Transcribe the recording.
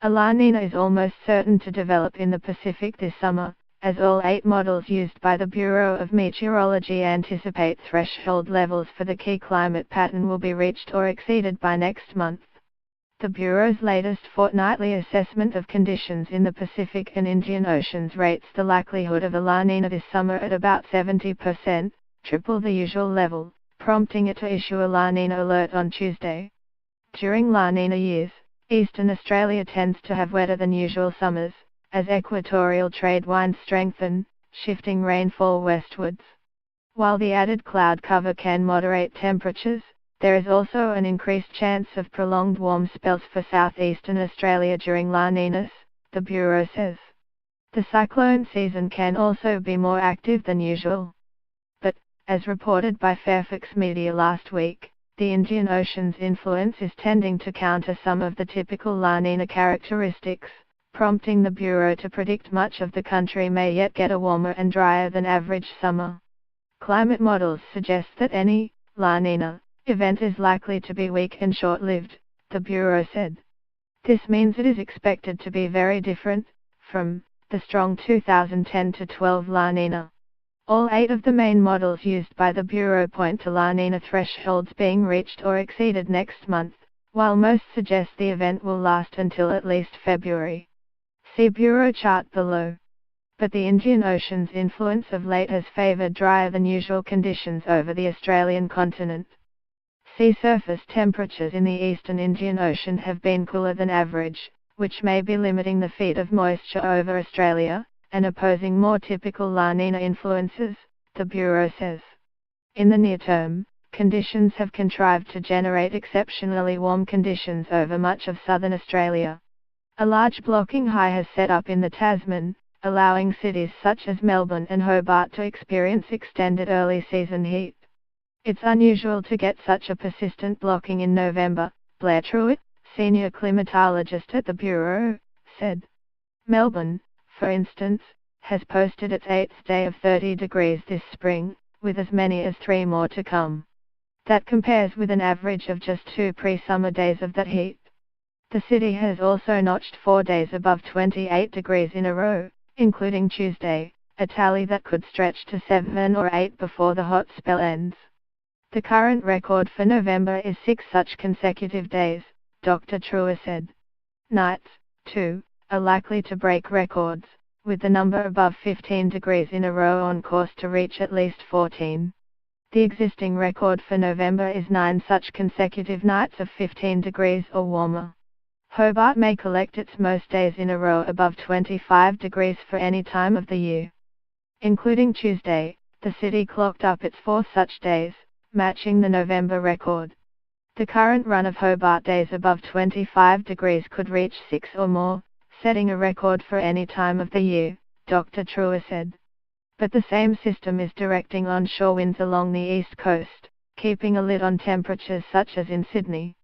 A La Nina is almost certain to develop in the Pacific this summer, as all 8 models used by the Bureau of Meteorology anticipate threshold levels for the key climate pattern will be reached or exceeded by next month. The Bureau's latest fortnightly assessment of conditions in the Pacific and Indian Oceans rates the likelihood of a La Nina this summer at about 70%, triple the usual level, prompting it to issue a La Nina alert on Tuesday. During La Nina years, Eastern Australia tends to have wetter than usual summers, as equatorial trade winds strengthen, shifting rainfall westwards. While the added cloud cover can moderate temperatures, there is also an increased chance of prolonged warm spells for southeastern Australia during La Ninas, the Bureau says. The cyclone season can also be more active than usual. But, as reported by Fairfax Media last week, the Indian Ocean's influence is tending to counter some of the typical La Nina characteristics, prompting the Bureau to predict much of the country may yet get a warmer and drier than average summer. Climate models suggest that any La Nina event is likely to be weak and short-lived, the Bureau said. This means it is expected to be very different from the strong 2010-12 La Nina. All 8 of the main models used by the Bureau point to La Nina thresholds being reached or exceeded next month, while most suggest the event will last until at least February. See Bureau chart below. But the Indian Ocean's influence of late has favoured drier than usual conditions over the Australian continent. Sea surface temperatures in the eastern Indian Ocean have been cooler than average, which may be limiting the feed of moisture over Australia, and opposing more typical La Nina influences, the Bureau says. In the near term, conditions have contrived to generate exceptionally warm conditions over much of southern Australia. A large blocking high has set up in the Tasman, allowing cities such as Melbourne and Hobart to experience extended early season heat. It's unusual to get such a persistent blocking in November, Blair Truitt, senior climatologist at the Bureau, said. Melbourne, for instance, has posted its 8th day of 30 degrees this spring, with as many as 3 more to come. That compares with an average of just 2 pre-summer days of that heat. The city has also notched 4 days above 28 degrees in a row, including Tuesday, a tally that could stretch to 7 or 8 before the hot spell ends. The current record for November is 6 such consecutive days, Dr. Truitt said. Nights, too, are likely to break records, with the number above 15 degrees in a row on course to reach at least 14. The existing record for November is 9 such consecutive nights of 15 degrees or warmer. Hobart may collect its most days in a row above 25 degrees for any time of the year. Including Tuesday, the city clocked up its 4th such days, matching the November record. The current run of Hobart days above 25 degrees could reach 6 or more, setting a record for any time of the year, Dr. Truitt said. But the same system is directing onshore winds along the east coast, keeping a lid on temperatures such as in Sydney.